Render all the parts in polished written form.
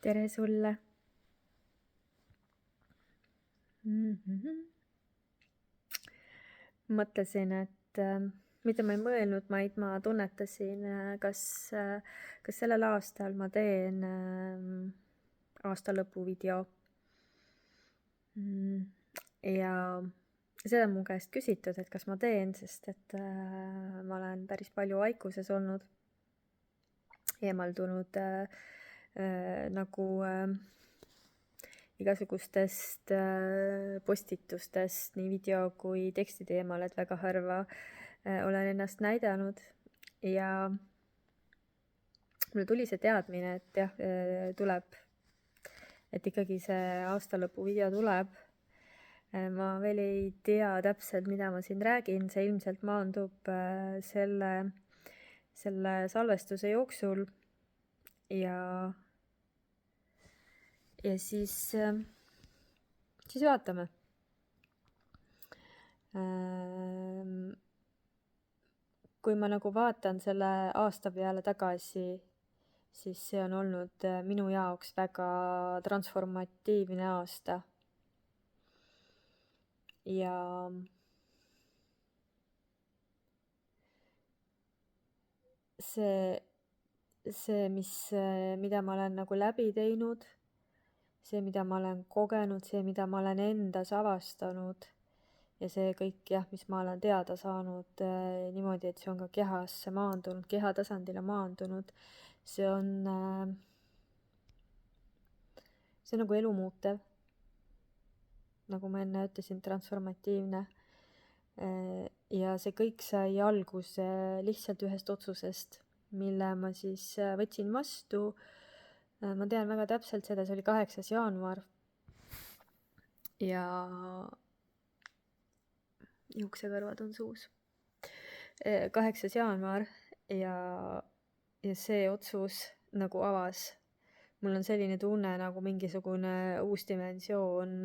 tere sulle. Mõtlesin, et mida ma ei mõelnud, vaid ma tunnetasin, kas sellel aastal ma teen aastalõpuvideo. Ja seda on mu käest küsitud, et kas ma teen, sest et ma olen päris palju vaikuses olnud, eemaldunud nagu igasugustest postitustest nii video kui teksti teemal, et väga harva olen ennast näidanud ja mulle tuli see teadmine, et jah, tuleb, et ikkagi see aastalõpu video tuleb. Ma veel ei tea täpselt, mida ma siin räägin, see ilmselt maandub selle salvestuse jooksul ja siis vaatame. Kui ma nagu vaatan selle aasta peale tagasi, siis see on olnud minu jaoks väga transformatiivne aasta. Ja see, mida ma olen nagu läbi teinud, see, mida ma olen kogenud, see, mida ma olen endas avastanud ja see kõik jah, mis ma olen teada saanud niimoodi, et see on ka kehasse maandunud, keha tasandile maandunud, see on nagu elumuutev. Nagu ma enne ütlesin, transformatiivne. Ja see kõik sai alguse lihtsalt ühest otsusest, mille ma siis võtsin vastu. Ma tean väga täpselt seda, see oli 8. jaanuar. Ja juuksekarvad on suus. 8. jaanuar ja see otsus nagu avas. Mul on selline tunne, nagu mingisugune uus dimensioon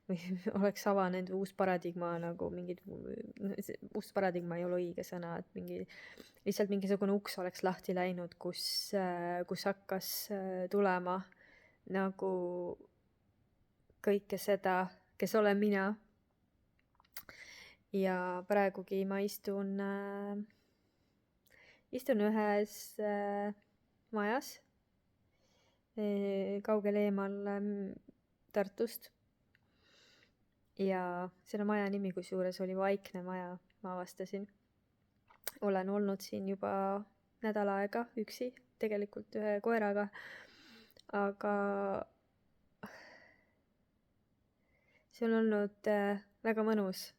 või oleks avanenud uus paradigma, nagu uus paradigma ei ole õige sõna, et lihtsalt mingisugune uks oleks lahti läinud, kus hakkas tulema nagu kõike seda, kes olen mina. Ja praegugi ma istun ühes majas kaugel eemal Tartust. Ja selle maja nimi kusjuures oli Vaikne maja, ma avastasin. Olen olnud siin juba nädal aega üksi, tegelikult ühe koeraga, aga see on olnud väga mõnus.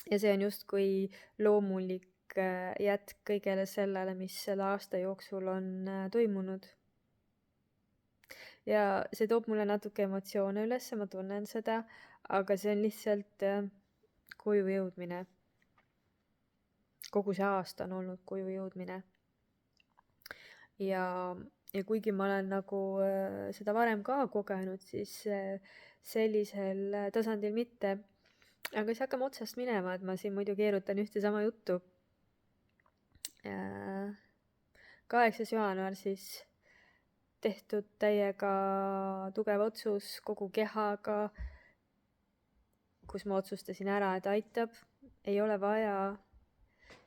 Ja see on justkui loomulik jätk kõigele sellele, mis selle aasta jooksul on toimunud. Ja see toob mulle natuke emotsioone üles, ma tunnen seda, aga see on lihtsalt koju jõudmine. Kogu see aasta on olnud koju jõudmine. Ja kuigi ma olen nagu seda varem ka kogenud, siis sellisel tasandil mitte. Aga siis hakkame otsast minema, et ma siin muidu keerutan ühte sama juttu. 8. jaanuar siis tehtud täiega tugev otsus kogu kehaga, kus ma otsustasin ära, et aitab, ei ole vaja,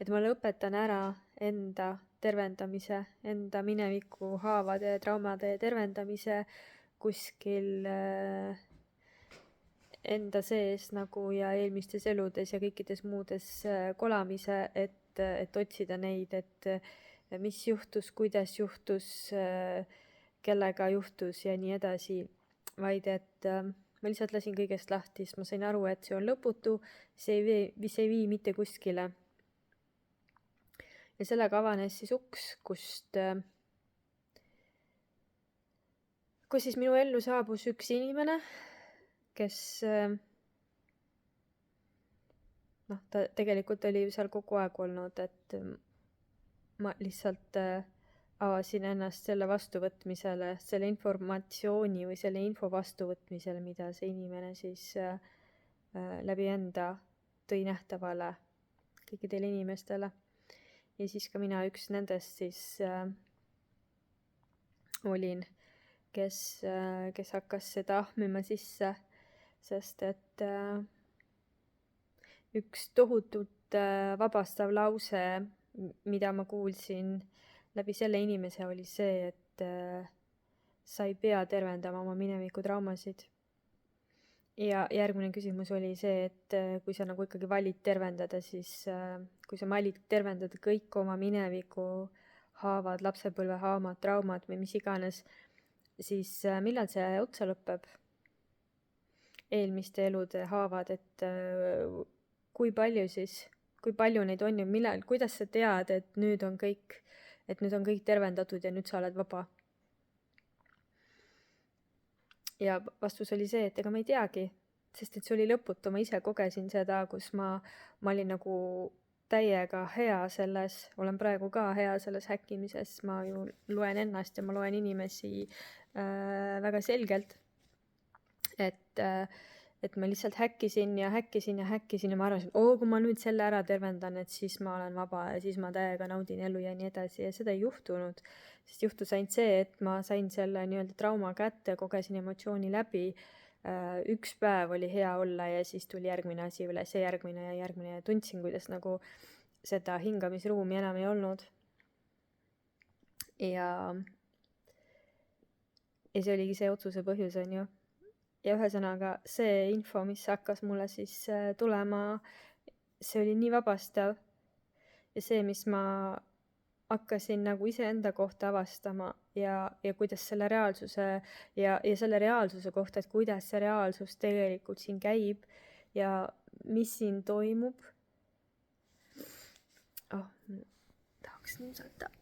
et ma lõpetan ära enda tervendamise, enda mineviku haavade ja traumade tervendamise kuskil enda sees nagu ja eelmistes eludes ja kõikides muudes kolamise, et otsida neid, et mis juhtus, kuidas juhtus, kellega juhtus ja nii edasi, vaid et ma lihtsalt lasin kõigest lahti, sest ma sain aru, et see on lõputu, see ei vii mitte kuskile. Ja sellega avanes siis uks, kus siis minu ellu saabus üks inimene, kes ta tegelikult oli seal kogu aeg olnud, et ma lihtsalt avasin ennast selle vastuvõtmisele, selle informatsiooni või selle info vastuvõtmisele, mida see inimene siis läbi enda tõi nähtavale kõikidele inimestele. Ja siis ka mina üks nendest siis olin, kes hakkas seda ahmima sisse, sest et üks tohutult vabastav lause, mida ma kuulsin läbi selle inimese, oli see, et sa ei pea tervendama oma mineviku traumasid. Ja järgmine küsimus oli see, et kui sa nagu ikkagi valid tervendada, siis kui sa valid tervendada kõik oma mineviku haavad, lapsepõlve haavad, traumad või mis iganes, siis millal see otsa lõpeb? Eelmiste elude haavad, et kui palju neid on ja kuidas sa tead, et nüüd on kõik tervendatud ja nüüd sa oled vaba? Ja vastus oli see, et ega ma ei teagi, sest et see oli lõputu, ma ise kogesin seda, kus ma olin nagu täiega hea selles, olen praegu ka hea selles häkkimises, ma ju loen ennast ja ma loen inimesi väga selgelt, et ma lihtsalt häkkisin ja ma arvasin, kui ma nüüd selle ära tervendan, et siis ma olen vaba ja siis ma täiega naudin elu ja nii edasi ja seda ei juhtunud. Sest juhtus ainult see, et ma sain selle nii-öelda trauma kätte, kogesin emotsiooni läbi, üks päev oli hea olla ja siis tuli järgmine asi üles ja järgmine ja tundsin, kuidas nagu seda hingamisruumi enam ei olnud. Ja see oligi see otsuse põhjus, on ju. Ja ühesõnaga see info, mis hakkas mulle siis tulema, see oli nii vabastav ja see, mis ma hakkasin nagu iseenda kohta avastama ja kuidas selle reaalsuse ja selle reaalsuse kohta, et kuidas see reaalsus tegelikult siin käib ja mis siin toimub. Tahaks nuusata.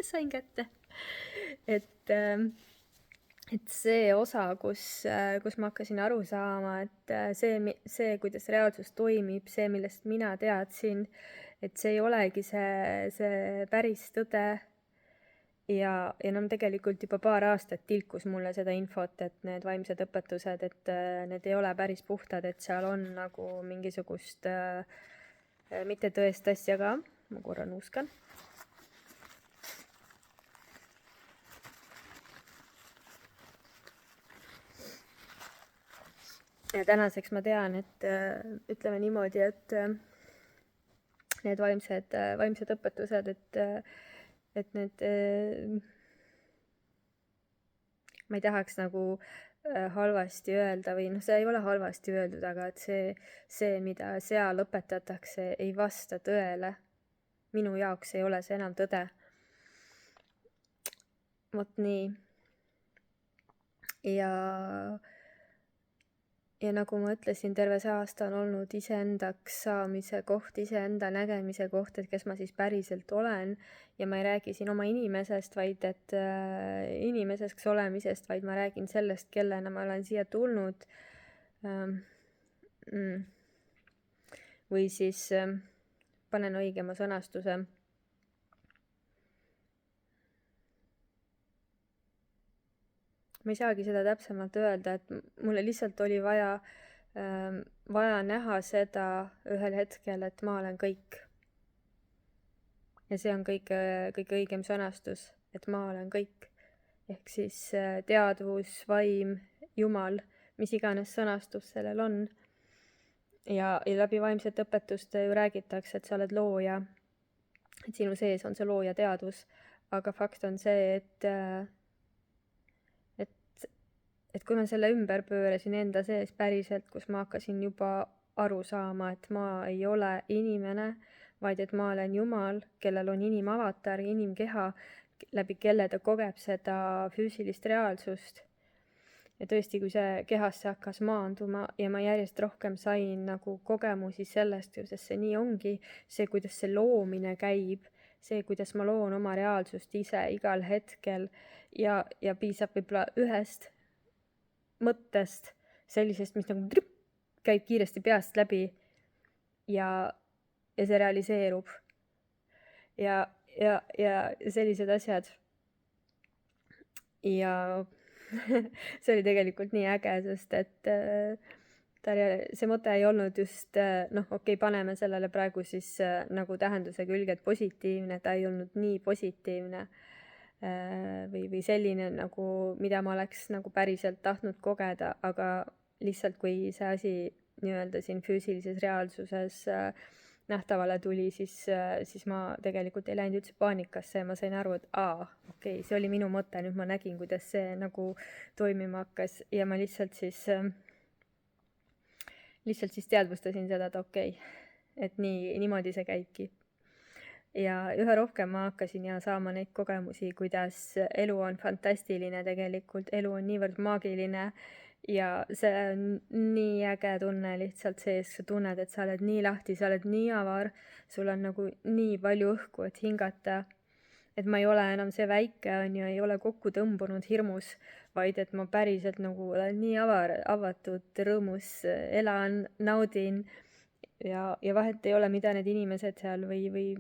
Sain kätte. Et see osa, kus ma hakkasin aru saama, et see, kuidas reaalsus toimib, see, millest mina teadsin, et see ei olegi see päris tõde. Ja tegelikult juba paar aastat tilkus mulle seda infot, et need vaimsed õpetused, et need ei ole päris puhtad, et seal on nagu mingisugust mitte tõest asja ka. Ma korra nuuskan. Ja tänaseks ma tean, et ütleme niimoodi, et need vaimsed õpetused, et need, ma ei tahaks nagu halvasti öelda või see ei ole halvasti öeldud, aga et see, mida seal õpetatakse, ei vasta tõele. Minu jaoks ei ole see enam tõde. Vot nii. Ja nagu ma ütlesin, terve see aasta on olnud iseendaks saamise koht, iseenda nägemise koht, et kes ma siis päriselt olen. Ja ma ei räägi siin oma inimesest, vaid et inimeseks olemisest, vaid ma räägin sellest, kellena ma olen siia tulnud. Või siis panen õigema sõnastuse. Ma ei saagi seda täpsemalt öelda, et mulle lihtsalt oli vaja näha seda ühel hetkel, et ma olen kõik. Ja see on kõige õigem sõnastus, et ma olen kõik. Ehk siis teadvus, vaim, Jumal, mis iganes sõnastus sellel on. Ja läbi vaimsete õpetuste ju räägitakse, et sa oled looja. Et sinu sees on see looja teadvus. Aga fakt on see, et kui ma selle ümber pöörasin enda sees päriselt, kus ma hakkasin juba aru saama, et ma ei ole inimene, vaid et ma olen Jumal, kellel on inimavatar, inimkeha, läbi kelle ta kogeb seda füüsilist reaalsust. Ja tõesti, kui see kehasse hakkas maanduma ja ma järjest rohkem sain nagu kogemusi sellest, kuidas see nii ongi, see, kuidas see loomine käib, see, kuidas ma loon oma reaalsust ise igal hetkel ja piisab võib-olla ühest mõttest, sellisest, mis nagu käib kiiresti peast läbi ja see realiseerub. Ja sellised asjad. Ja see oli tegelikult nii äge, sest et see mõte ei olnud just, okei, paneme sellele praegu siis nagu tähenduse külge, et positiivne, ta ei olnud nii positiivne või selline nagu, mida ma oleks nagu päriselt tahtnud kogeda, aga lihtsalt kui see asi nii-öelda siin füüsilises reaalsuses nähtavale tuli, siis ma tegelikult ei läinud üldse paanikasse ja ma sain aru, et okei, see oli minu mõte, nüüd ma nägin, kuidas see nagu toimima hakkas ja ma lihtsalt siis teadvustasin seda, et okei, et niimoodi see käibki. Ja üha rohkem ma hakkasin saama neid kogemusi, kuidas elu on fantastiline tegelikult, elu on niivõrd maagiline ja see on nii äge tunne lihtsalt sees, sa tunned, et sa oled nii lahti, sa oled nii avar, sul on nagu nii palju õhku, et hingata, et ma ei ole enam see väike, ei ole kokku tõmbunud hirmus, vaid et ma päriselt nagu olen nii avatud, rõõmus, elan, naudin ja vahet ei ole, mida need inimesed seal või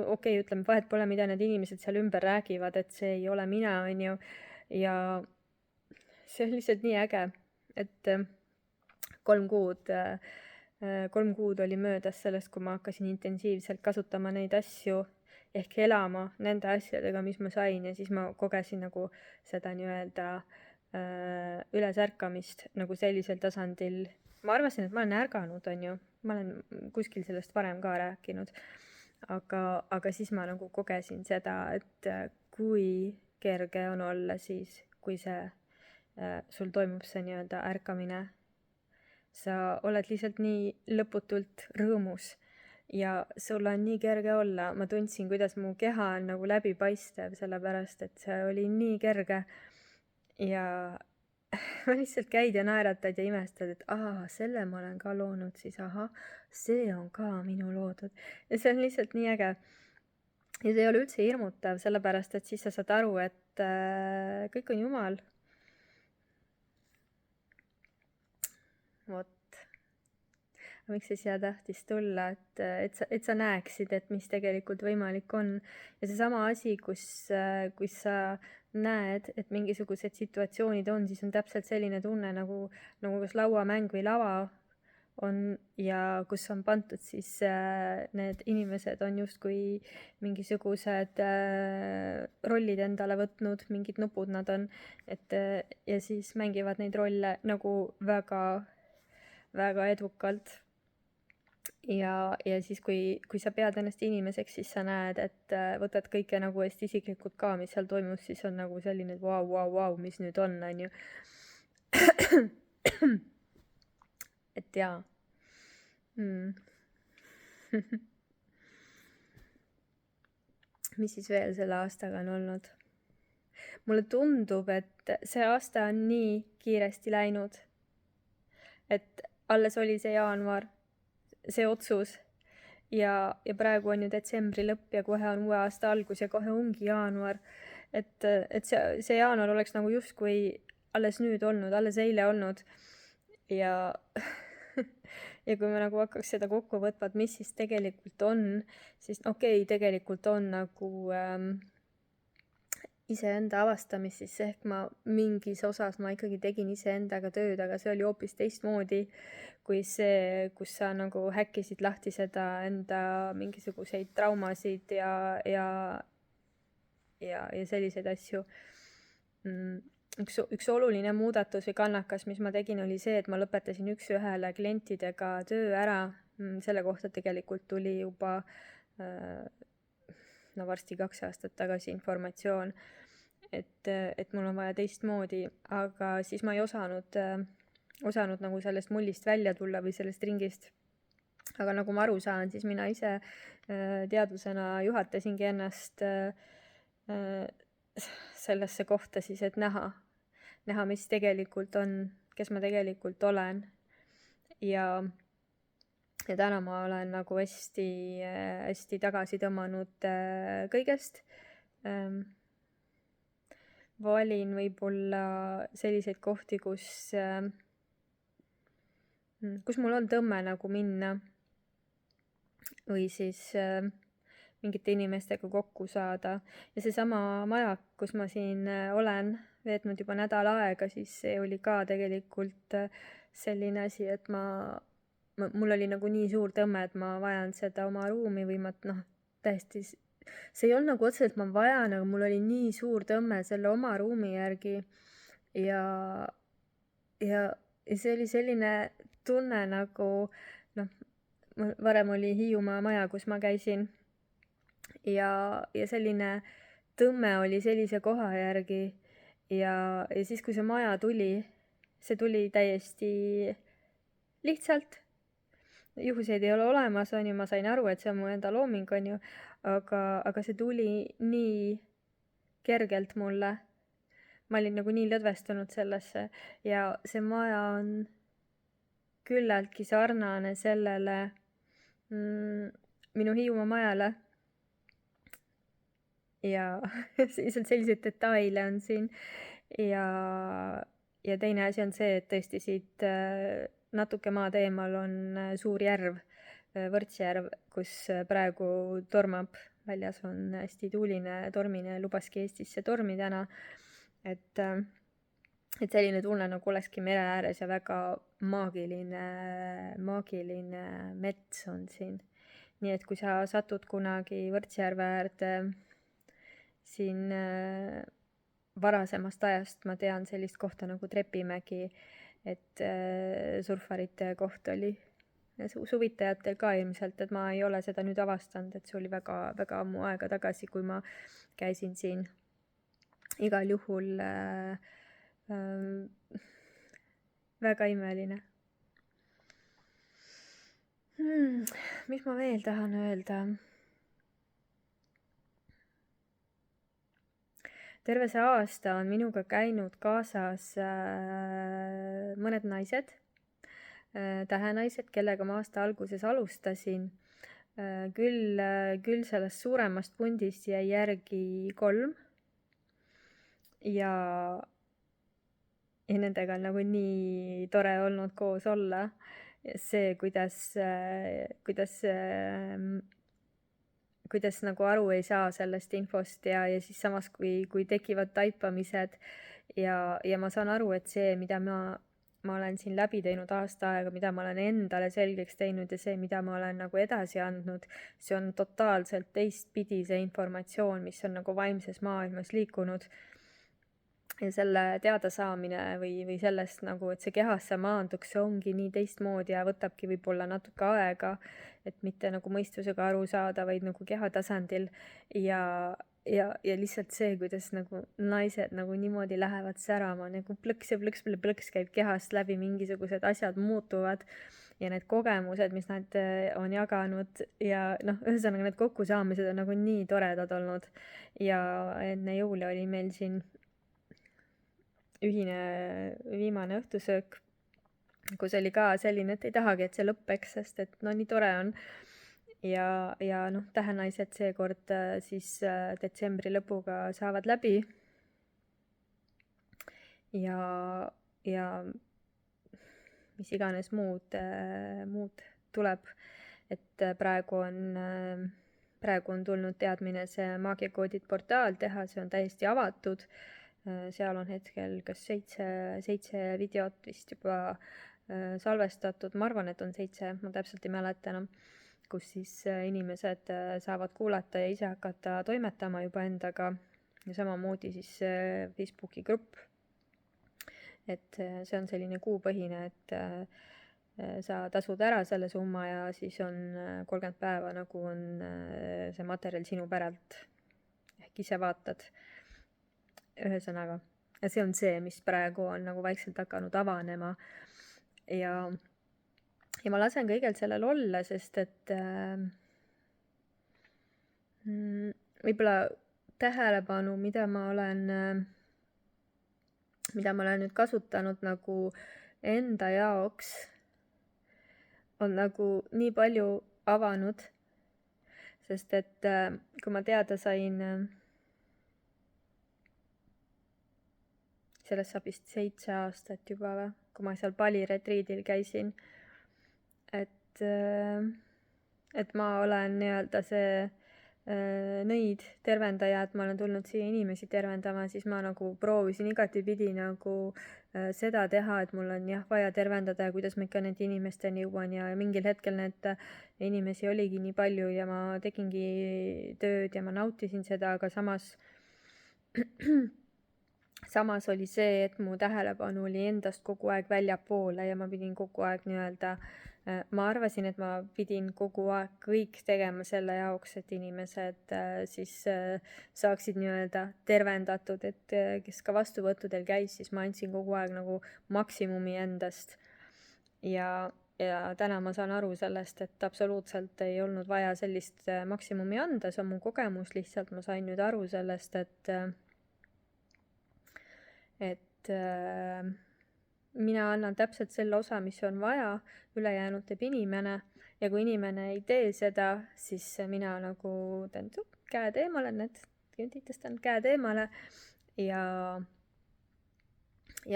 okei, ütleme, vahet pole, mida need inimesed seal ümber räägivad, et see ei ole mina, ja see on lihtsalt nii äge, et 3 kuud oli möödas sellest, kui ma hakkasin intensiivselt kasutama neid asju ehk elama nende asjadega, mis ma sain ja siis ma kogesin nagu seda nii-öelda ülesärkamist nagu sellisel tasandil. Ma arvasin, et ma olen ärganud, ma olen kuskil sellest varem ka rääkinud, aga siis ma nagu kogesin seda, et kui kerge on olla siis, kui sul toimub see nii-öelda ärkamine. Sa oled lihtsalt nii lõputult rõõmus ja sul on nii kerge olla. Ma tundsin, kuidas mu keha on nagu läbipaistev, sellepärast et see oli nii kerge ja ma lihtsalt käid ja naeratad ja imestad, et selle ma olen ka loonud, siis see on ka minu loodud. Ja see on lihtsalt nii äge. Ja see ei ole üldse hirmutav, sellepärast et siis sa saad aru, et kõik on Jumal. Vot. Miks see siia tahtis tulla, et sa näeksid, et mis tegelikult võimalik on. Ja seesama asi, kus sa näed, et mingisugused situatsioonid on, siis on täpselt selline tunne nagu kas lauamäng või lava on ja kus on pandud siis need inimesed on justkui mingisugused rollid endale võtnud, mingid nupud nad on, ja siis mängivad neid rolle nagu väga, väga edukalt. Ja siis, kui sa pead ennast inimeseks, siis sa näed, et võtad kõike nagu hästi isiklikult ka, mis seal toimus, siis on nagu selline, et vau, mis nüüd on ju. Et jaa. Mis siis veel selle aastaga on olnud? Mulle tundub, et see aasta on nii kiiresti läinud, et alles oli see jaanuar, see otsus ja praegu on ju detsembri lõpp ja kohe on uue aasta algus ja kohe ongi jaanuar. Et see jaanuar oleks nagu justkui alles nüüd olnud, alles eile olnud ja kui me nagu hakkaks seda kokku võtma, et mis siis tegelikult on, siis okei, tegelikult on nagu iseenda avastamist, siis ehk ma mingis osas ma ikkagi tegin iseendaga tööd, aga see oli hoopis teistmoodi kui see, kus sa nagu häkkisid lahti seda enda mingisuguseid traumasid ja selliseid asju. Üks oluline muudatus või kannakas, mis ma tegin, oli see, et ma lõpetasin 1-1 klientidega töö ära. Selle kohta tegelikult tuli juba varsti 2 aastat tagasi informatsioon, et mul on vaja teistmoodi, aga siis ma ei osanud nagu sellest mullist välja tulla või sellest ringist. Aga nagu ma aru saan, siis mina ise teadvusena juhatasingi ennast sellesse kohta siis, et näha, mis tegelikult on, kes ma tegelikult olen. Ja täna ma olen nagu hästi tagasi tõmmanud kõigest. Valin võib-olla selliseid kohti, kus mul on tõmme nagu minna või siis mingite inimestega kokku saada. Ja seesama majak, kus ma siin olen veetnud juba nädal aega, siis see oli ka tegelikult selline asi, et mul oli nagu nii suur tõmme, et ma vajan seda oma ruumi või ma täiesti, see ei olnud nagu otseselt, ma vajan, aga mul oli nii suur tõmme selle oma ruumi järgi ja see oli selline tunne nagu varem oli Hiiumaa maja, kus ma käisin ja selline tõmme oli sellise koha järgi ja siis, kui see maja tuli, see tuli täiesti lihtsalt. Juhuseid ei ole olemas, on ju, ma sain aru, et see on mu enda looming, on ju, aga see tuli nii kergelt mulle. Ma olin nagu nii lõdvestunud sellesse ja see maja on küllaltki sarnane sellele minu Hiiumaa majale. Ja selliseid detaile on siin ja teine asi on see, et tõesti siit natuke maad eemal on suur järv, Võrtsjärv, kus praegu tormab, väljas on hästi tuuline, tormine, lubaski Eestisse tormi täna, et selline tunne nagu olekski mere ääres ja väga maagiline mets on siin. Nii et kui sa satud kunagi Võrtsjärve äärde siin varasemast ajast, ma tean sellist kohta nagu Trepimägi, et surfarite koht oli suvitajatel ka ilmselt, et ma ei ole seda nüüd avastanud, et see oli väga, väga ammu aega tagasi, kui ma käisin siin. Igal juhul väga imeline. Mis ma veel tahan öelda? Terve see aasta on minuga käinud kaasas mõned naised, tähenaised, kellega ma aasta alguses alustasin. Küll sellest suuremast pundist jäi järgi 3 ja nendega on nagu nii tore olnud koos olla. See, kuidas nagu aru ei saa sellest infost ja siis samas, kui tekivad taipamised ja ma saan aru, et see, mida ma olen siin läbi teinud aasta aega, mida ma olen endale selgeks teinud ja see, mida ma olen nagu edasi andnud, see on totaalselt teistpidi see informatsioon, mis on nagu vaimses maailmas liikunud. Ja selle teadasaamine või sellest nagu, et see kehasse maanduks, see ongi nii teistmoodi ja võtabki võib-olla natuke aega, et mitte nagu mõistusega aru saada, vaid nagu keha tasandil ja lihtsalt see, kuidas nagu naised nagu niimoodi lähevad särama, nagu plõks ja plõks käib kehast läbi, mingisugused asjad muutuvad ja need kogemused, mis nad on jaganud ja ühesõnaga need kokkusaamised on nagu nii toredad olnud ja enne jõule oli meil siin ühine viimane õhtusöök, kus oli ka selline, et ei tahagi, et see lõppeks, sest et nii tore on. Ja tähenaised seekord siis detsembri lõpuga saavad läbi. Ja mis iganes muud tuleb, et praegu on tulnud teadmine see Maagiakoodid portaal teha, see on täiesti avatud. Seal on hetkel kas 7 videot vist juba salvestatud, ma arvan, et on 7, ma täpselt ei mäleta enam, kus siis inimesed saavad kuulata ja ise hakata toimetama juba endaga ja samamoodi siis Facebooki grupp. Et see on selline kuupõhine, et sa tasud ära selle summa ja siis on 30 päeva nagu on see materjal sinu päralt, ehk ise vaatad. Ühesõnaga, ja see on see, mis praegu on nagu vaikselt hakanud avanema ja ma lasen kõigel sellel olla, sest et võib-olla tähelepanu, mida ma olen nüüd kasutanud nagu enda jaoks, on nagu nii palju avanud, sest et kui ma teada sain, sellest saab vist 7 aastat juba või, kui ma seal Bali retriidil käisin, et ma olen nii-öelda see nõid, tervendajad, ma olen tulnud siia inimesi tervendama, siis ma nagu proovisin igatipidi nagu seda teha, et mul on jah vaja tervendada ja kuidas ma ikka nende inimesteni jõuan ja mingil hetkel need inimesi oligi nii palju ja ma tegingi tööd ja ma nautisin seda, aga samas oli see, et mu tähelepanu oli endast kogu aeg väljapoole ja ma pidin kogu aeg ma arvasin, et ma pidin kogu aeg kõik tegema selle jaoks, et inimesed saaksid tervendatud, et kes ka vastuvõttudel käis, siis ma andsin kogu aeg nagu maksimumi endast. Ja täna ma saan aru sellest, et absoluutselt ei olnud vaja sellist maksimumi anda, see on mu kogemus, lihtsalt ma sain nüüd aru sellest, et mina annan täpselt selle osa, mis on vaja, ülejäänud teeb inimene ja kui inimene ei tee seda, siis mina nagu teen käed eemale, tõstan käed eemale ja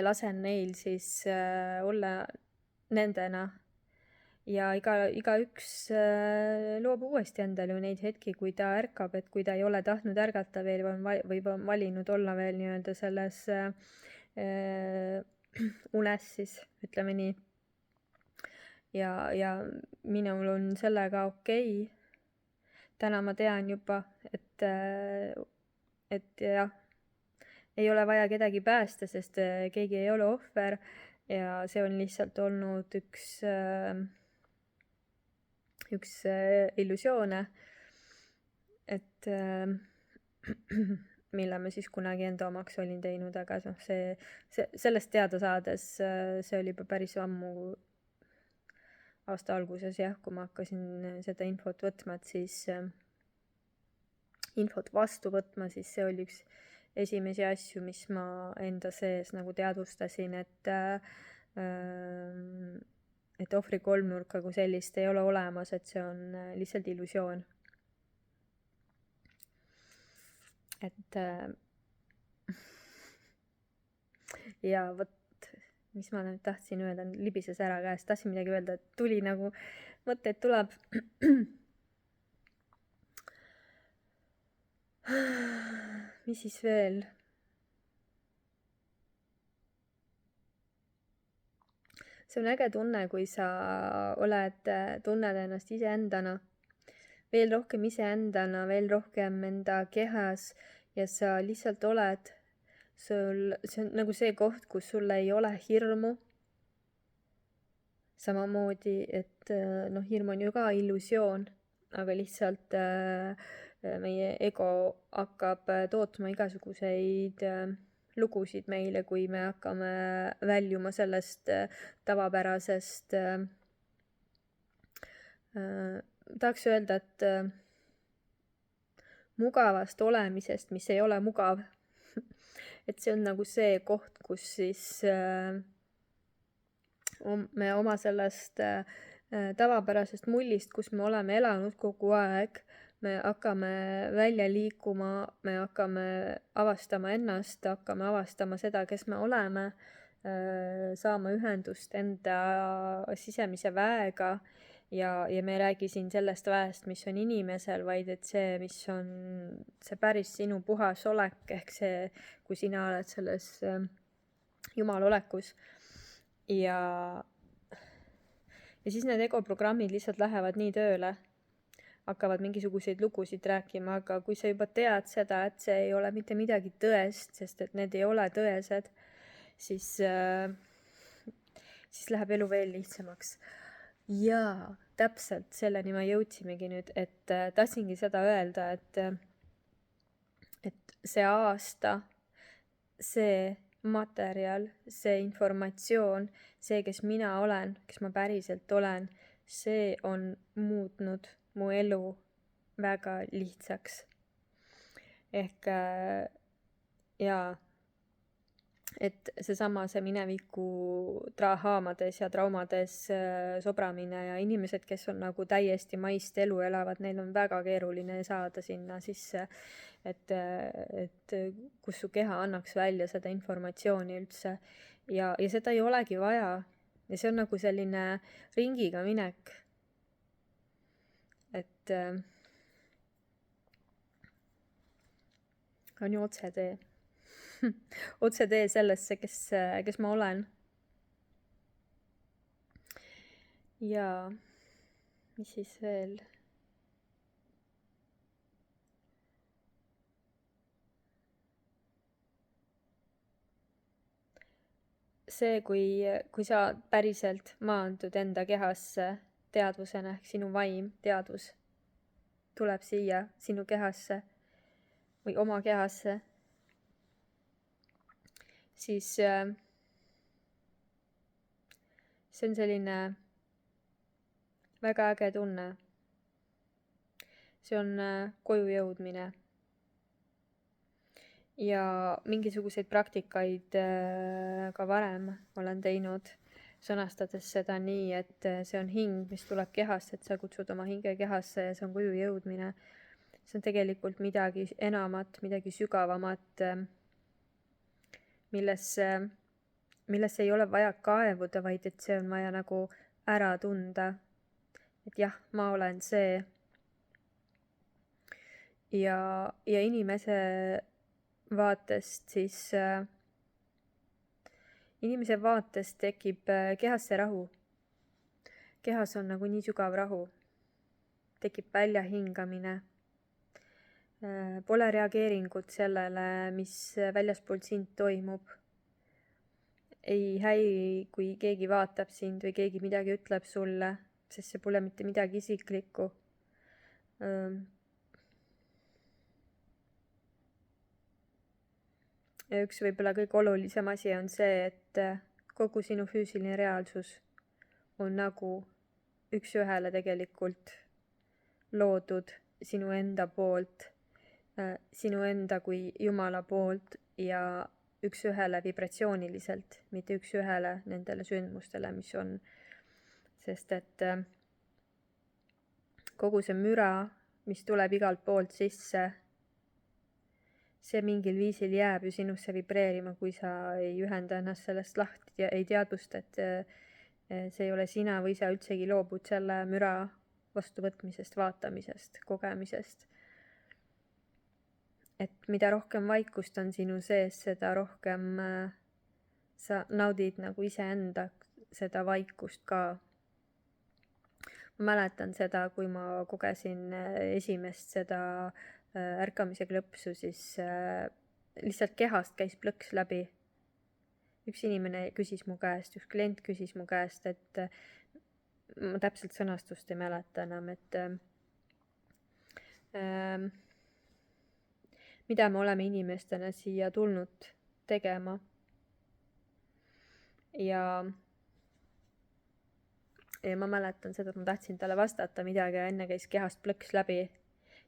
lasen neil siis olla nendena ja igaüks loob uuesti endale ju neid hetki, kui ta ärkab, et kui ta ei ole tahtnud ärgata veel või on valinud olla veel selles unes siis, ütleme nii. Ja minul on sellega okei. Täna ma tean juba, et jah, ei ole vaja kedagi päästa, sest keegi ei ole ohver ja see on lihtsalt olnud üks illusioone, et mille ma siis kunagi enda omaks olin teinud, aga sellest teada saades, see oli juba päris ammu aasta alguses jah, kui ma hakkasin seda infot võtma, et siis infot vastu võtma, siis see oli üks esimesi asju, mis ma enda sees nagu teadvustasin, et ohvri kolmnurka kui sellist ei ole olemas, et see on lihtsalt illusioon. Et ja vot, mis ma nüüd tahtsin öelda, libises ära käest, tahtsin midagi öelda, et tuli nagu, mõtteid tuleb. Mis siis veel? See on äge tunne, kui sa tunned ennast iseendana, veel rohkem iseendana, veel rohkem enda kehas ja sa lihtsalt oled. See on nagu see koht, kus sul ei ole hirmu. Samamoodi, et hirm on ju ka illusioon, aga lihtsalt meie ego hakkab tootma igasuguseid lugusid meile, kui me hakkame väljuma sellest tavapärasest tahaks öelda, et mugavast olemisest, mis ei ole mugav. Et see on nagu see koht, kus siis me oma sellest tavapärasest mullist, kus me oleme elanud kogu aeg, me hakkame välja liikuma, me hakkame avastama ennast, hakkame avastama seda, kes me oleme, saama ühendust enda sisemise väega ja me ei räägi siin sellest väest, mis on inimesel, vaid et see, mis on see päris sinu puhas olek, ehk see, kui sina oled selles jumalolekus. Ja siis need egoprogrammid lihtsalt lähevad nii tööle, hakkavad mingisuguseid lugusid rääkima, aga kui sa juba tead seda, et see ei ole mitte midagi tõest, sest et need ei ole tõesed, siis läheb elu veel lihtsamaks. Ja täpselt selleni ma jõudsimegi nüüd, et tahtsingi seda öelda, et see aasta, see materjal, see informatsioon, see, kes mina olen, kes ma päriselt olen, see on muutnud mu elu väga lihtsaks. Ehk jaa, et see mineviku haamades ja traumades sobramine ja inimesed, kes on nagu täiesti maist elu elavad, neil on väga keeruline saada sinna sisse, et kus su keha annaks välja seda informatsiooni üldse ja seda ei olegi vaja ja see on nagu selline ringiga minek, et on ju otsetee. Otsetee sellesse, kes ma olen. Ja mis siis veel? See, kui sa päriselt maandud enda kehasse teadvusena, ehk sinu vaim, teadvus tuleb siia sinu kehasse või oma kehasse, siis see on selline väga äge tunne. See on koju jõudmine. Ja mingisuguseid praktikaid ka varem olen teinud, sõnastades seda nii, et see on hing, mis tuleb kehasse, et sa kutsud oma hinge kehasse ja see on koju jõudmine. See on tegelikult midagi enamat, midagi sügavamat, millesse ei ole vaja kaevuda, vaid et see on vaja nagu ära tunda. Et jah, ma olen see. Ja inimese vaatest siis, inimese vaatest tekib kehasse rahu. Kehas on nagu nii sügav rahu. Tekib väljahingamine. Pole reageeringut sellele, mis väljaspool sind toimub. Ei häiri, kui keegi vaatab sind või keegi midagi ütleb sulle, sest see pole mitte midagi isiklikku. Ja üks võib-olla kõige olulisem asi on see, et kogu sinu füüsiline reaalsus on nagu üks-ühele tegelikult loodud sinu enda poolt, sinu enda kui Jumala poolt ja üks-ühele vibratsiooniliselt, mitte üks-ühele nendele sündmustele, mis on. Sest et kogu see müra, mis tuleb igalt poolt sisse, see mingil viisil jääb ju sinusse vibreerima, kui sa ei ühenda ennast sellest lahti ja ei teadvusta, et see ei ole sina või sa üldsegi loobud selle müra vastuvõtmisest, vaatamisest, kogemisest. Et mida rohkem vaikust on sinu sees, seda rohkem sa naudid nagu iseenda seda vaikust ka. Ma mäletan seda, kui ma kogesin esimest seda ärkamise klõpsu, siis lihtsalt kehast käis plõks läbi. Üks inimene küsis mu käest, üks klient küsis mu käest, et ma täpselt sõnastust ei mäleta enam, et mida me oleme inimestena siia tulnud tegema. Ja ma mäletan seda, et ma tahtsin talle vastata midagi ja enne käis kehast plõks läbi.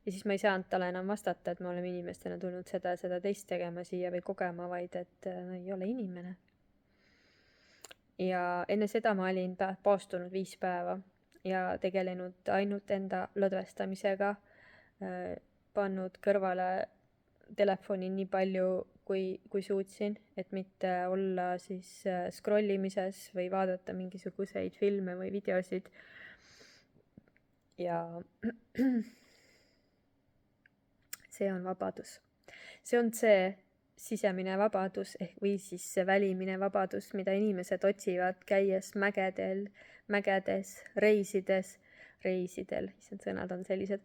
Ja siis ma ei saanud talle enam vastata, et me oleme inimestena tulnud seda teist tegema siia või kogema, vaid et ma ei ole inimene. Ja enne seda ma olin paastunud 5 päeva ja tegelenud ainult enda lõdvestamisega, pannud kõrvale telefoni nii palju, kui suutsin, et mitte olla siis scrollimises või vaadata mingisuguseid filme või videosid. Ja see on vabadus. See on see sisemine vabadus või siis see välimine vabadus, mida inimesed otsivad käies mägedes, reisidel, issand sõnad on sellised,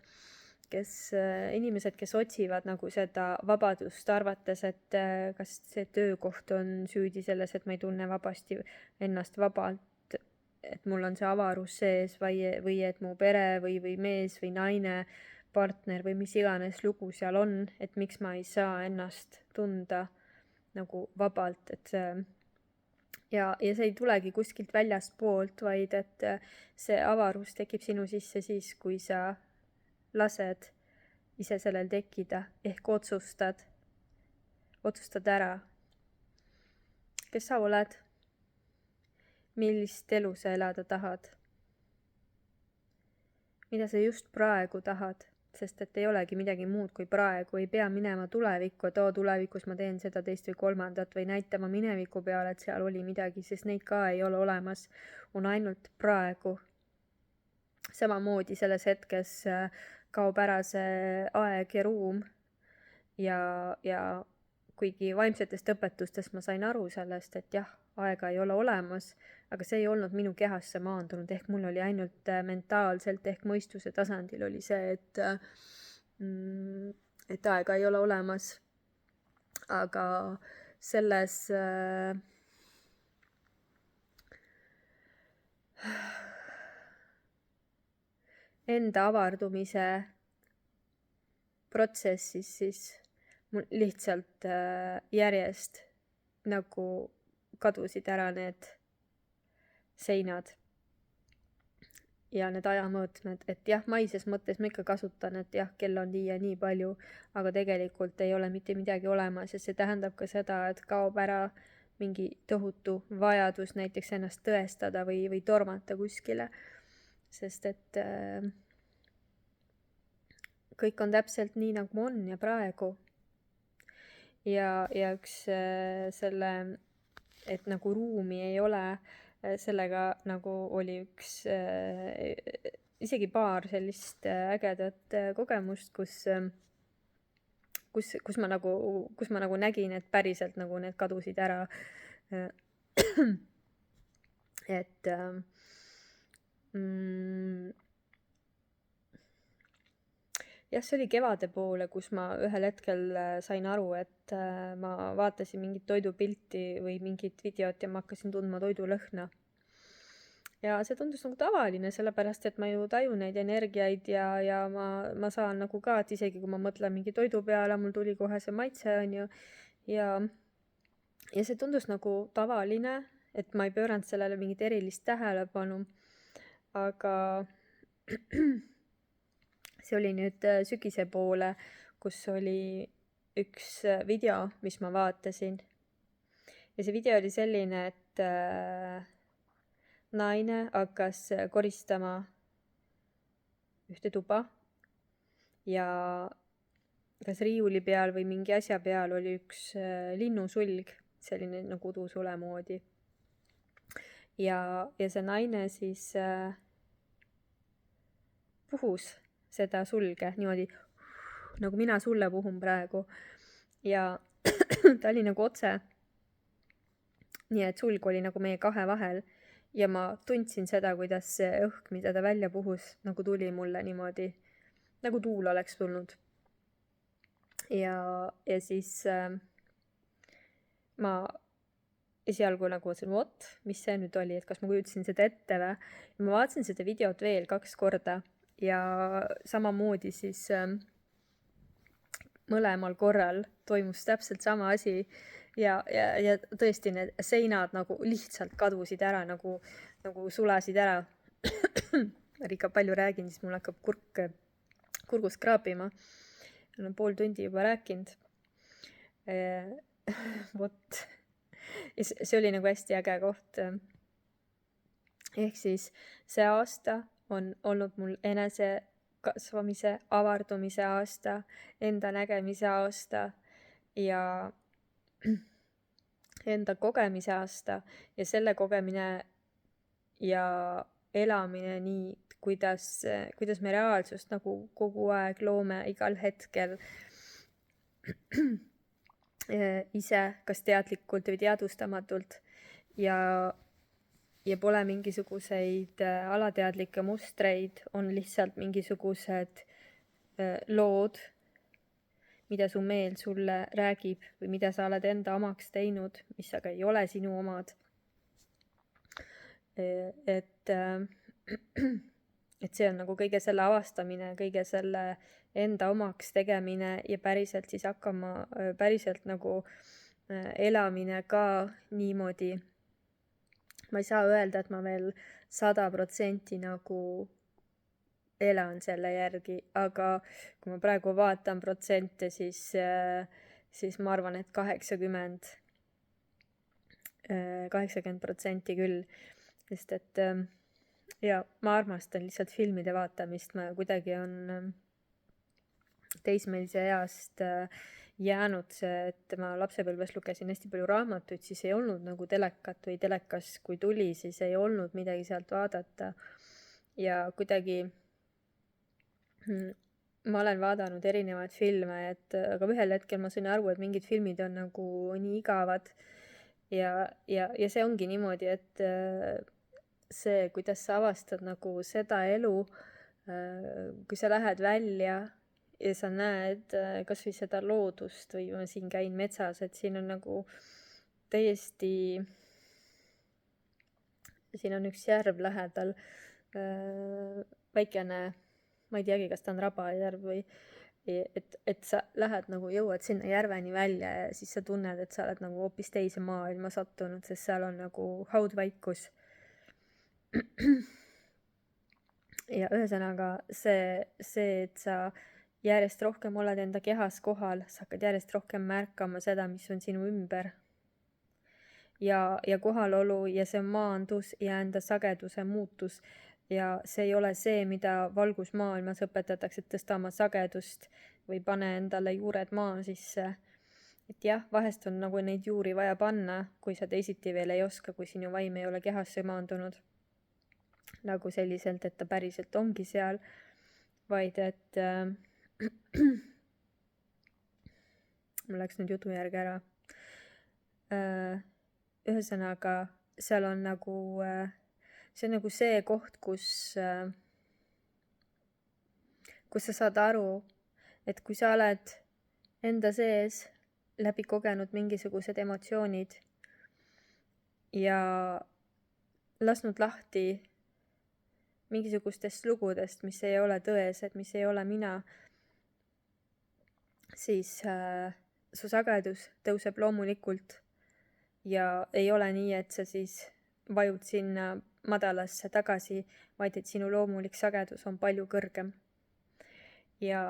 inimesed, kes otsivad nagu seda vabadust, arvates, et kas see töökoht on süüdi selles, et ma ei tunne vabasti ennast vabalt, et mul on see avarus sees või et mu pere või mees või naine, partner või mis iganes lugu seal on, et miks ma ei saa ennast tunda nagu vabalt, et ja see ei tulegi kuskilt väljastpoolt, vaid et see avarus tekib sinu sisse siis, kui sa lased ise sellel tekkida, ehk otsustad ära, kes sa oled, millist elu sa elada tahad, mida sa just praegu tahad. Sest et ei olegi midagi muud kui praegu, ei pea minema tulevikku, et tulevikus ma teen seda, teist või kolmandat või näitama mineviku peale, et seal oli midagi, sest neid ka ei ole olemas, on ainult praegu. Samamoodi selles hetkes kaob ära see aeg ja ruum ja kuigi vaimsetest õpetustest ma sain aru sellest, et jah, aega ei ole olemas, aga see ei olnud minu kehasse maandunud, ehk mul oli ainult mentaalselt ehk mõistuse tasandil oli see, et aega ei ole olemas. Aga selles enda avardumise protsessis siis mul lihtsalt järjest nagu kadusid ära need seinad ja need ajamõõtmed, et jah, maises mõttes ma ikka kasutan, et jah, kell on nii ja nii palju, aga tegelikult ei ole mitte midagi olemas ja see tähendab ka seda, et kaob ära mingi tohutu vajadus näiteks ennast tõestada või tormata kuskile, sest et kõik on täpselt nii, nagu on ja praegu. Ja üks selle, et nagu ruumi ei ole, sellega nagu oli üks isegi paar sellist ägedat kogemust, kus ma nagu nägin, et päriselt nagu need kadusid ära. Et jah, see oli kevade poole, kus ma ühel hetkel sain aru, et ma vaatasin mingit toidupilti või mingit videot ja ma hakkasin tundma toidulõhna. Ja see tundus nagu tavaline, sellepärast et ma ju tajun neid energiaid ja ma saan nagu ka, et isegi kui ma mõtlen mingi toidu peale, mul tuli kohe see maitse, on ju. Ja see tundus nagu tavaline, et ma ei pööranud sellele mingit erilist tähelepanu. Aga see oli nüüd sügise poole, kus oli üks video, mis ma vaatasin. Ja see video oli selline, et naine hakkas koristama ühte tuba ja kas riiuli peal või mingi asja peal oli üks linnusulg, selline nagu udusule moodi. Ja see naine siis puhus seda sulge niimoodi, nagu mina sulle puhun praegu. Ja ta oli nagu otse. Nii et sulg oli nagu meie kahe vahel. Ja ma tundsin seda, kuidas see õhk, mida ta välja puhus, nagu tuli mulle niimoodi, nagu tuul oleks tulnud. Ja siis ma esialgu nagu mõtlesin, mis see nüüd oli, et kas ma kujutasin seda ette või. Ja ma vaatasin seda videot veel 2 korda. Ja samamoodi siis mõlemal korral toimus täpselt sama asi ja tõesti need seinad nagu lihtsalt kadusid ära, nagu sulasid ära. Ma ikka palju räägin, siis mul hakkab kurgus kraapima. Olen pool tundi juba rääkinud. Vot. Ja see oli nagu hästi äge koht. Ehk siis see aasta on olnud mul enese kasvamise, avardumise aasta, enda nägemise aasta ja enda kogemise aasta ja selle kogemine ja elamine nii, kuidas me reaalsust nagu kogu aeg loome igal hetkel ise, kas teadlikult või teadvustamatult ja pole mingisuguseid alateadlikke mustreid, on lihtsalt mingisugused lood, mida su meel sulle räägib või mida sa oled enda omaks teinud, mis aga ei ole sinu omad. Et see on nagu kõige selle avastamine, kõige selle enda omaks tegemine ja päriselt siis hakkama päriselt nagu elamine ka niimoodi. Ma ei saa öelda, et ma veel 100% nagu elan selle järgi, aga kui ma praegu vaatan protsente, siis ma arvan, et 80% küll. Sest et ja ma armastan lihtsalt filmide vaatamist, ma kuidagi on teismelise east jäänud see, et ma lapsepõlves lugesin hästi palju raamatuid, siis ei olnud nagu telekat või telekas, kui tuli, siis ei olnud midagi sealt vaadata. Ja kuidagi ma olen vaadanud erinevaid filme, aga ühel hetkel ma sain aru, et mingid filmid on nagu nii igavad ja see ongi niimoodi, et see, kuidas sa avastad nagu seda elu, kui sa lähed välja ja sa näed kas või seda loodust või ma siin käin metsas, et siin on nagu täiesti, siin on üks järv lähedal, väikene, ma ei teagi, kas ta on Rabajärv või et sa lähed nagu, jõuad sinna järveni välja ja siis sa tunned, et sa oled nagu hoopis teise maailma sattunud, sest seal on nagu haudvaikus. ja ühesõnaga see, et sa järjest rohkem oled enda kehas kohal, sa hakkad järjest rohkem märkama seda, mis on sinu ümber. ja kohalolu ja see maandus ja enda sageduse muutus. Ja see ei ole see, mida valgusmaailmas õpetatakse, et tõsta oma sagedust või pane endale juured maa sisse. Et jah, vahest on nagu neid juuri vaja panna, kui sa teisiti veel ei oska, kui sinu vaim ei ole kehasse maandunud. Nagu selliselt, et ta päriselt ongi seal, vaid et mul läks nüüd jutu järgi ära. Ühesõnaga, seal on nagu see on nagu see koht, kus sa saad aru, et kui sa oled enda sees läbi kogenud mingisugused emotsioonid ja lasknud lahti mingisugustest lugudest, mis ei ole tõesed, mis ei ole mina, siis su sagedus tõuseb loomulikult ja ei ole nii, et sa siis vajud sinna madalasse tagasi, vaid et sinu loomulik sagedus on palju kõrgem. Ja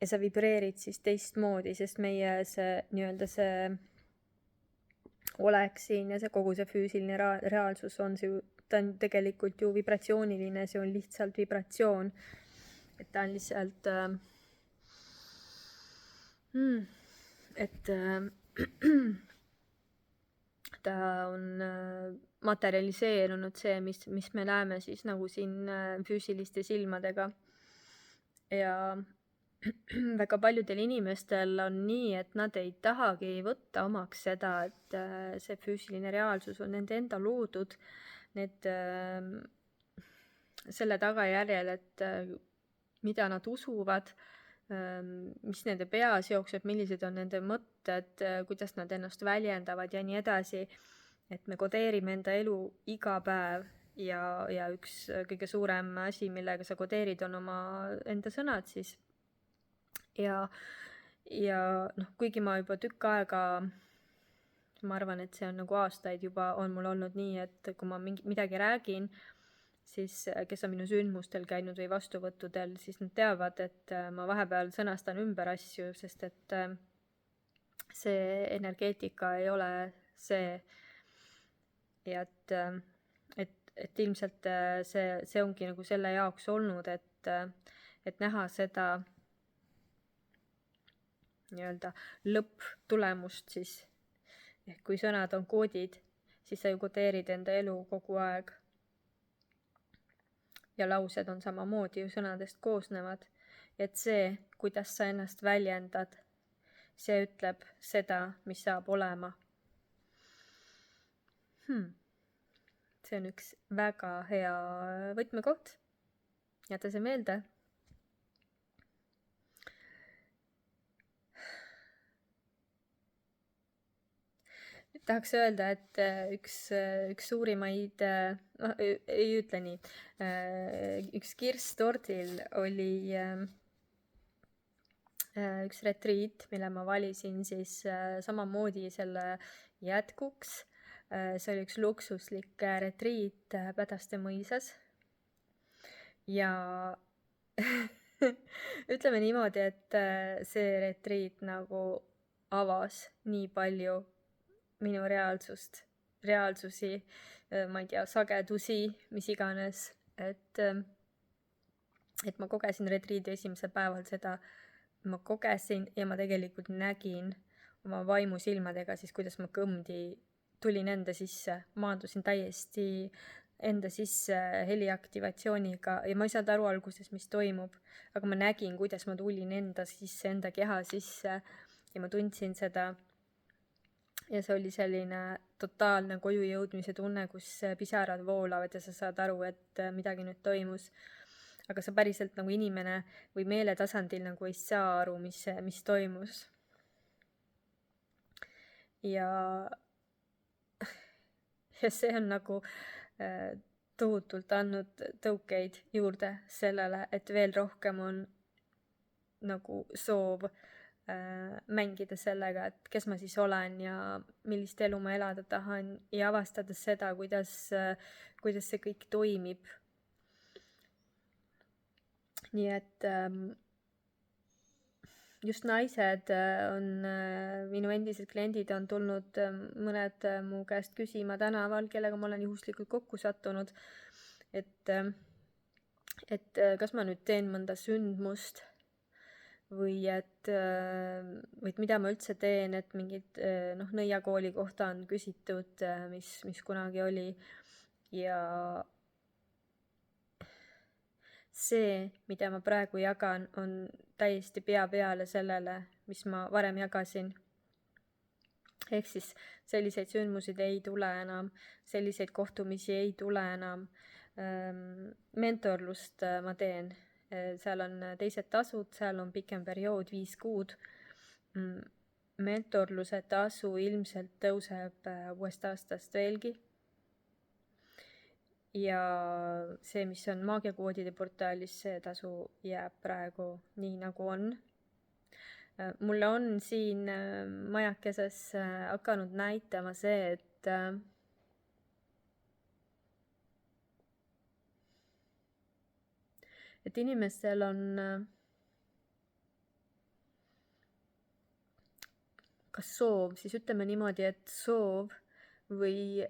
sa vibreerid siis teistmoodi, sest meie see nii-öelda see olek siin ja see kogu see füüsiline reaalsus on see, ta on tegelikult ju vibratsiooniline, see on lihtsalt vibratsioon. Et ta on lihtsalt ta on materialiseerunud see, mis me näeme siis nagu siin füüsiliste silmadega. Ja väga paljudel inimestel on nii, et nad ei tahagi võtta omaks seda, et see füüsiline reaalsus on nende enda loodud, selle tagajärjel, et mida nad usuvad, mis nende peas jookseb, millised on nende mõtted, kuidas nad ennast väljendavad ja nii edasi. Et me kodeerime enda elu iga päev ja üks kõige suurem asi, millega sa kodeerid, on oma enda sõnad siis. Ja kuigi ma juba tükk aega, ma arvan, et see on nagu aastaid juba on mul olnud nii, et kui ma midagi räägin, siis kes on minu sündmustel käinud või vastuvõttudel, siis nad teavad, et ma vahepeal sõnastan ümber asju, sest et see energeetika ei ole see. Ja et ilmselt see ongi nagu selle jaoks olnud, et näha seda nii-öelda lõpptulemust siis. Ehk kui sõnad on koodid, siis sa ju kodeerid enda elu kogu aeg. Ja laused on samamoodi ju sõnadest koosnevad. Et see, kuidas sa ennast väljendad, see ütleb seda, mis saab olema. See on üks väga hea võtmekoht. Jäta see meelde. Tahaks öelda, et üks suurimaid, ei ütle nii, üks kirss tordil oli üks retriit, mille ma valisin siis samamoodi selle jätkuks. See oli üks luksuslik retriit Pädaste mõisas. Ja ütleme niimoodi, et see retriit nagu avas nii palju minu reaalsusi, ma ei tea, sagedusi, mis iganes, et ma kogesin retriidi esimesel päeval seda, ma kogesin ja ma tegelikult nägin oma vaimusilmadega siis, kuidas ma kõmdi tulin enda sisse, maandusin täiesti enda sisse heliaktivatsiooniga ja ma ei saanud aru alguses, mis toimub, aga ma nägin, kuidas ma tulin enda sisse, enda keha sisse ja ma tundsin seda. Ja see oli selline totaalne koju jõudmise tunne, kus pisarad voolavad ja sa saad aru, et midagi nüüd toimus. Aga sa päriselt nagu inimene või meeletasandil nagu ei saa aru, mis toimus. Ja see on nagu tohutult andnud tõukeid juurde sellele, et veel rohkem on nagu soov mängida sellega, et kes ma siis olen ja millist elu ma elada tahan ja avastades seda, kuidas see kõik toimib. Nii et just naised on, minu endised kliendid on tulnud mõned mu käest küsima tänaval, kellega ma olen juhuslikult kokku sattunud, et kas ma nüüd teen mõnda sündmust või et mida ma üldse teen, et mingid nõiakooli kohta on küsitud, mis kunagi oli ja see, mida ma praegu jagan, on täiesti pea peale sellele, mis ma varem jagasin. Ehk siis selliseid sündmusid ei tule enam, selliseid kohtumisi ei tule enam. Mentorlust ma teen, seal on teised tasud, seal on pikem periood, 5 kuud. Mentorluse tasu ilmselt tõuseb uuest aastast veelgi. Ja see, mis on maagiakoodide portaalis, see tasu jääb praegu nii, nagu on. Mulle on siin majakeses hakanud näitama see, et inimestel on kas soov, siis ütleme niimoodi, et soov või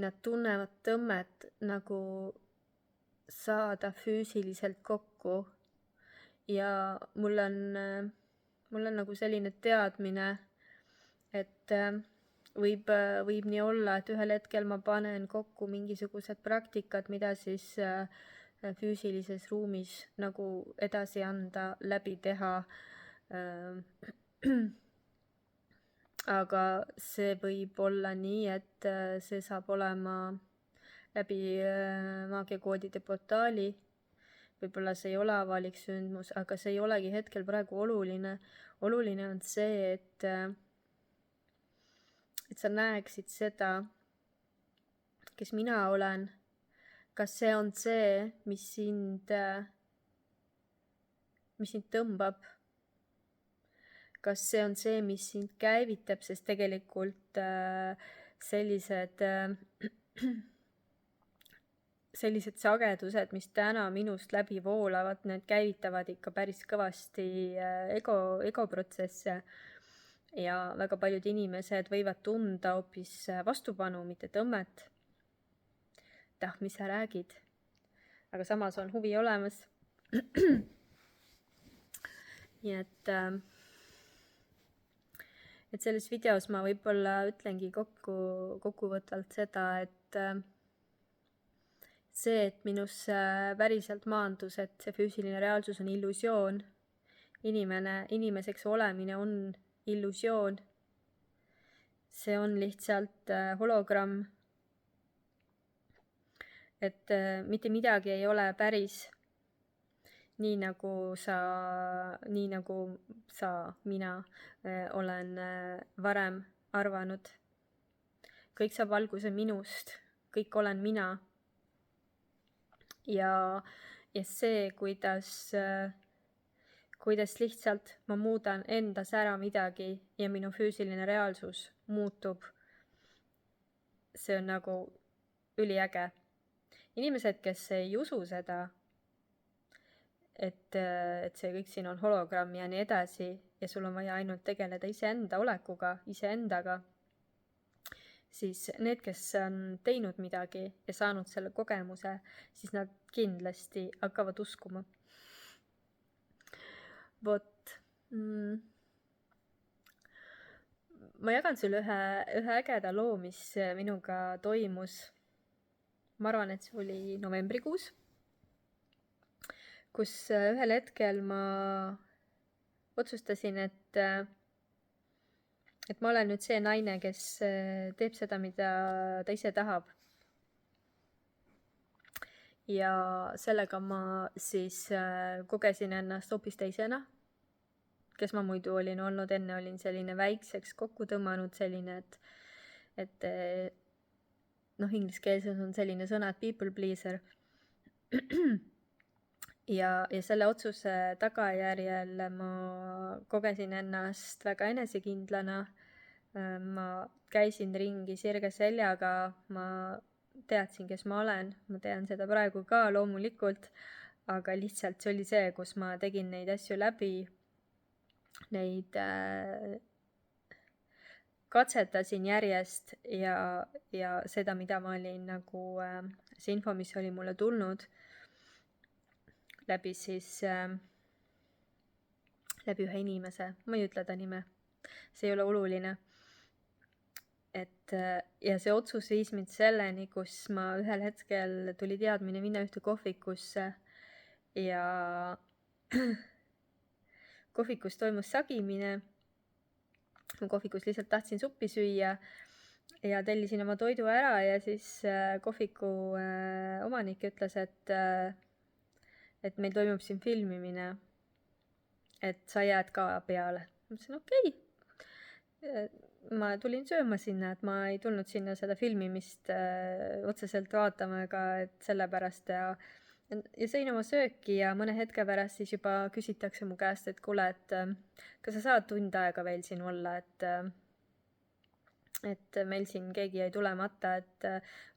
nad tunnevad tõmmet nagu saada füüsiliselt kokku ja mul on nagu selline teadmine, et võib nii olla, et ühel hetkel ma panen kokku mingisugused praktikad, mida siis füüsilises ruumis nagu edasi anda, läbi teha. Aga see võib olla nii, et see saab olema läbi maagiakoodide portaali. Võib-olla see ei ole avalik sündmus, aga see ei olegi hetkel praegu oluline. Oluline on see, et sa näeksid seda, kes mina olen. Kas see on see, mis sind tõmbab? Kas see on see, mis sind käivitab, sest tegelikult sellised sagedused, mis täna minust läbi voolavad, need käivitavad ikka päris kõvasti egoprotsesse ja väga paljud inimesed võivad tunda hoopis vastupanu, mitte tõmmet. Mis sa räägid? Aga samas on huvi olemas. Nii et selles videos ma võib-olla ütlengi kokkuvõtvalt seda, et see, et minusse päriselt maandus, et see füüsiline reaalsus on illusioon, inimeseks olemine on illusioon, see on lihtsalt hologramm, et mitte midagi ei ole päris. Nii nagu mina olen varem arvanud. Kõik saab alguse minust, kõik olen mina. Ja see, kuidas lihtsalt ma muudan endas ära midagi ja minu füüsiline reaalsus muutub, see on nagu üliäge. Inimesed, kes ei usu seda, et see kõik siin on hologramm ja nii edasi ja sul on vaja ainult tegeleda iseenda olekuga, iseendaga, siis need, kes on teinud midagi ja saanud selle kogemuse, siis nad kindlasti hakkavad uskuma. Vot. Ma jagan sulle ühe ägeda loo, mis minuga toimus. ma arvan, et see oli novembrikuus, kus ühel hetkel ma otsustasin, et ma olen nüüd see naine, kes teeb seda, mida ta ise tahab. Ja sellega ma siis kogesin ennast hoopis teisena, kes ma muidu olin olnud. Enne olin selline väikseks kokku tõmmanud, selline, et inglise keeles on selline sõna, et people pleaser. ja selle otsuse tagajärjel ma kogesin ennast väga enesekindlana. Ma käisin ringi sirge seljaga, ma teadsin, kes ma olen, ma tean seda praegu ka loomulikult, aga lihtsalt see oli see, kus ma tegin neid asju läbi, neid katsetasin järjest ja seda, mida ma olin nagu, see info, mis oli mulle tulnud läbi ühe inimese, ma ei ütle ta nime, see ei ole oluline. Ja see otsus viis mind selleni, kus ma ühel hetkel tuli teadmine minna ühte kohvikusse ja kohvikus toimus sagimine. Ma kohvikus lihtsalt tahtsin suppi süüa ja tellisin oma toidu ära ja siis kohviku omanik ütles, et meil toimub siin filmimine, et sa jääd ka peale. Ma ütlesin okei. Ma tulin sööma sinna, et ma ei tulnud sinna seda filmimist otseselt vaatama ega sellepärast ja sõin oma sööki ja mõne hetke pärast siis juba küsitakse mu käest, et kuule, et kas sa saad tund aega veel siin olla, et meil siin keegi jäi tulemata, et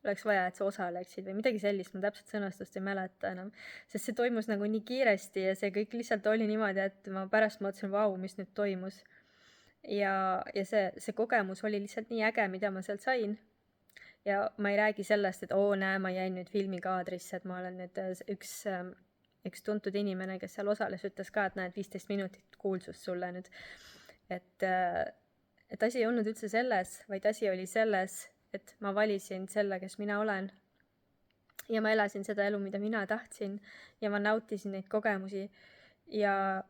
oleks vaja, et sa osaleksid või midagi sellist, ma täpselt sõnastust ei mäleta enam, sest see toimus nagu nii kiiresti ja see kõik lihtsalt oli niimoodi, et ma pärast mõtlesin, vau, mis nüüd toimus. Ja see kogemus oli lihtsalt nii äge, mida ma sealt sain. Ja ma ei räägi sellest, et näe, ma jäin nüüd filmikaadrisse, et ma olen nüüd üks tuntud inimene, kes seal osales, ütles ka, et näed, 15 minutit kuulsust sulle nüüd. Et asi ei olnud üldse selles, vaid asi oli selles, et ma valisin selle, kes mina olen. Ja ma elasin seda elu, mida mina tahtsin ja ma nautisin neid kogemusi ja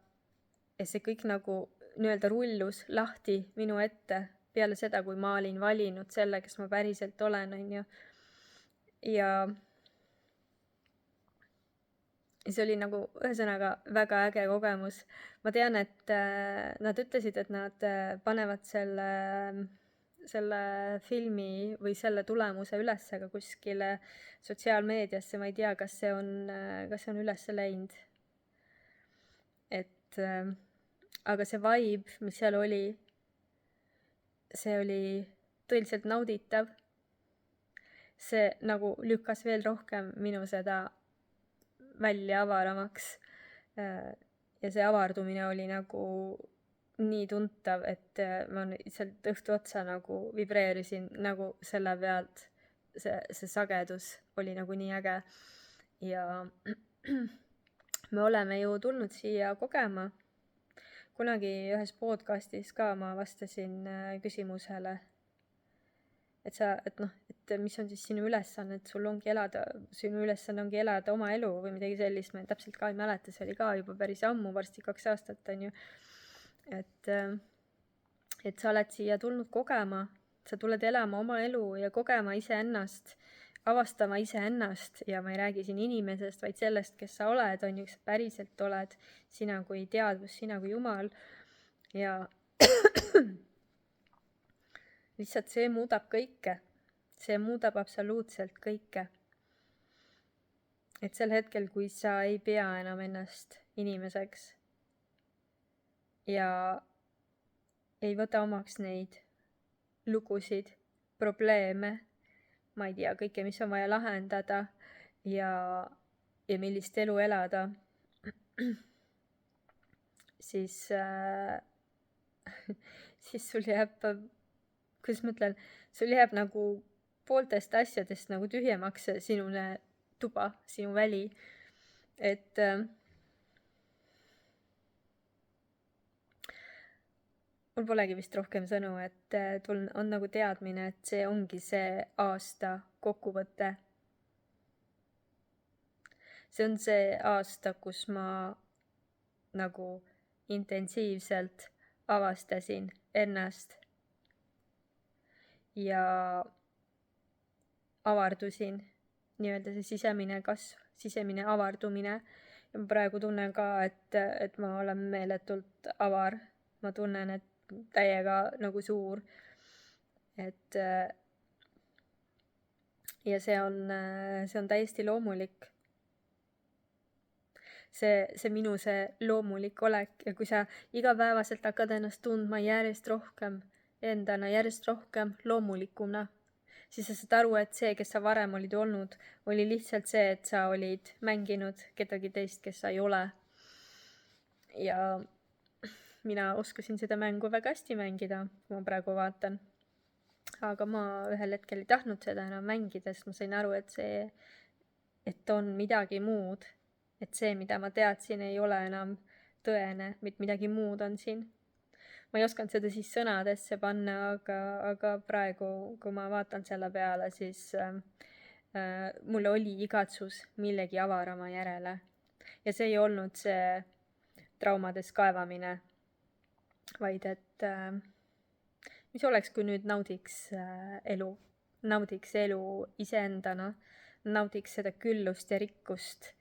see kõik nagu nii-öelda rullus lahti minu ette peale seda, kui ma olin valinud selle, kes ma päriselt olen, onju. Ja see oli nagu ühesõnaga väga äge kogemus. Ma tean, et nad ütlesid, et nad panevad selle filmi või selle tulemuse üles ka kuskile sotsiaalmeediasse. Ma ei tea, kas see on üles läinud. Aga see vibe, mis seal oli, see oli tõeliselt nauditav. See nagu lükkas veel rohkem minu seda välja avaramaks. Ja see avardumine oli nagu nii tuntav, et ma sealt õhtu otsa nagu vibreerisin nagu selle pealt. See sagedus oli nagu nii äge. Ja me oleme ju tulnud siia kogema. Kunagi ühes podcastis ka ma vastasin küsimusele, et mis on siis sinu ülesanne, et sinu ülesanne ongi elada oma elu või midagi sellist, ma täpselt ka ei mäleta, see oli ka juba päris ammu, varsti 2 aastat on ju. Et sa oled siia tulnud kogema, sa tuled elama oma elu ja kogema iseennast, avastama iseennast ja ma ei räägi siin inimesest, vaid sellest, kes sa oled, on ju, kes sa päriselt oled, sina kui teadvus, sina kui Jumal. Ja lihtsalt see muudab kõike, see muudab absoluutselt kõike. Et sel hetkel, kui sa ei pea enam ennast inimeseks ja ei võta omaks neid lugusid, probleeme, ma ei tea, kõike, mis on vaja lahendada ja millist elu elada, siis sul jääb, kuidas ma ütlen, sul jääb nagu pooltest asjadest nagu tühjemaks sinune tuba, sinu väli. Et mul polegi vist rohkem sõnu, et on nagu teadmine, et see ongi see aasta kokkuvõte. see on see aasta, kus ma nagu intensiivselt avastasin ennast ja avardusin, nii-öelda see sisemine kasv, sisemine avardumine. Ja ma praegu tunnen ka, et ma olen meeletult avar. Ma tunnen, et täiega nagu suur. Ja see on täiesti loomulik. See minu see loomulik olek ja kui sa igapäevaselt hakkad ennast tundma järjest rohkem endana, järjest rohkem loomulikuna, siis sa saad aru, et see, kes sa varem olid olnud, oli lihtsalt see, et sa olid mänginud kedagi teist, kes sa ei ole. Ja mina oskasin seda mängu väga hästi mängida, kui ma praegu vaatan. Aga ma ühel hetkel ei tahtnud seda enam mängida, sest ma sain aru, et on midagi muud. Et see, mida ma teadsin, ei ole enam tõene, midagi muud on siin. Ma ei osanud seda siis sõnadesse panna, aga praegu, kui ma vaatan selle peale, siis mul oli igatsus millegi avarama järele. Ja see ei olnud see traumades kaevamine, vaid et mis oleks, kui nüüd naudiks elu iseendana, naudiks seda küllust ja rikkust,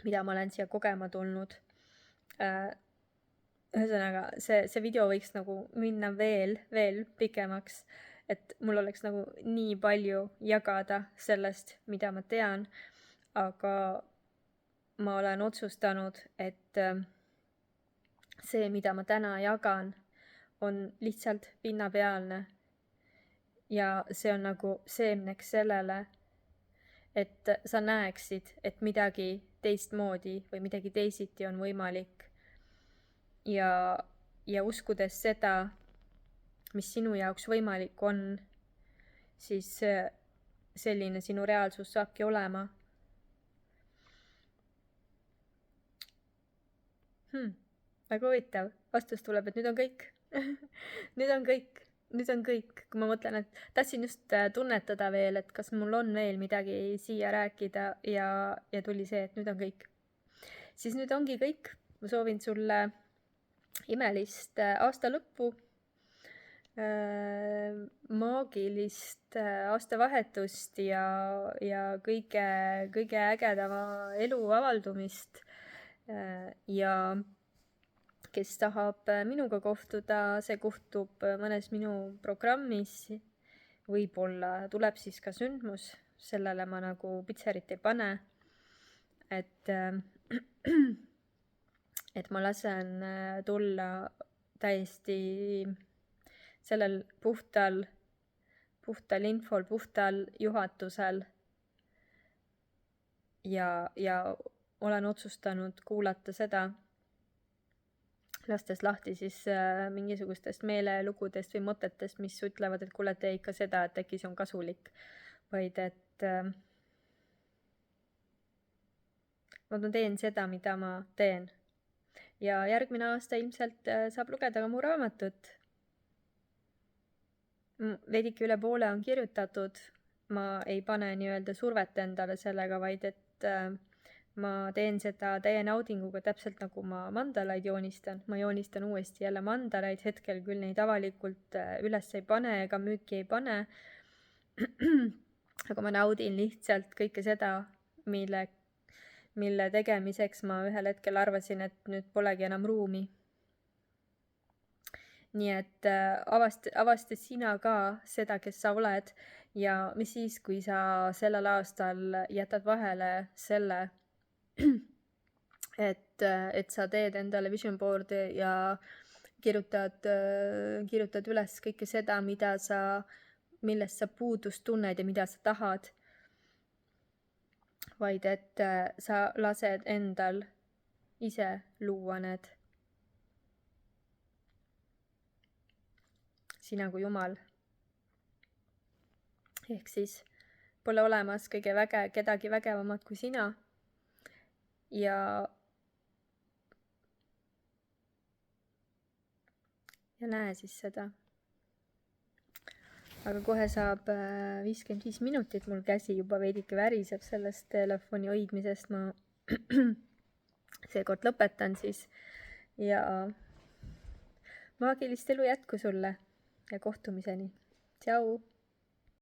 mida ma olen siia kogema tulnud. Ühesõnaga, see video võiks nagu minna veel pikemaks, et mul oleks nagu nii palju jagada sellest, mida ma tean, aga ma olen otsustanud, et see, mida ma täna jagan, on lihtsalt pinnapealne ja see on nagu seemneks sellele, et sa näeksid, et midagi teistmoodi või midagi teisiti on võimalik. Ja uskudes seda, mis sinu jaoks võimalik on, siis selline sinu reaalsus saabki olema. Väga huvitav. Vastus tuleb, et nüüd on kõik. Nüüd on kõik. Kui ma mõtlen, et tahtsin just tunnetada veel, et kas mul on veel midagi siia rääkida ja tuli see, et nüüd on kõik. Siis nüüd ongi kõik. Ma soovin sulle imelist aasta lõppu, maagilist aastavahetust ja kõige ägedama elu avaldumist. Ja kes tahab minuga kohtuda, see kohtub mõnes minu programmis. Võib-olla tuleb siis ka sündmus, sellele ma nagu pitserit ei pane. Et ma lasen tulla täiesti sellel puhtal infol, puhtal juhatusel ja olen otsustanud kuulata seda, lastes lahti siis mingisugustest meelelugudest või mõtetest, mis ütlevad, et kuule, tee ikka seda, et äkki see on kasulik, vaid et ma teen seda, mida ma teen. Ja järgmine aasta ilmselt saab lugeda ka mu raamatut. Veidike üle poole on kirjutatud. Ma ei pane nii-öelda survet endale sellega, vaid et ma teen seda täie naudinguga, täpselt nagu ma mandalaid joonistan. Ma joonistan uuesti jälle mandalaid, hetkel küll neid avalikult üles ei pane ega müüki ei pane. Aga ma naudin lihtsalt kõike seda, mille tegemiseks ma ühel hetkel arvasin, et nüüd polegi enam ruumi. Nii et avasta sina ka seda, kes sa oled ja mis siis, kui sa sellel aastal jätad vahele selle, et sa teed endale vision board'i ja kirjutad üles kõike seda, millest sa puudust tunned ja mida sa tahad. Vaid et sa lased endal ise luua need. Sina kui Jumal. Ehk siis pole olemas kedagi vägevamat kui sina. Ja näe siis seda. aga kohe saab 55 minutit, mul käsi juba veidike väriseb sellest telefoni hoidmisest, ma seekord lõpetan siis ja maagilist elu jätku sulle ja kohtumiseni. Tšau!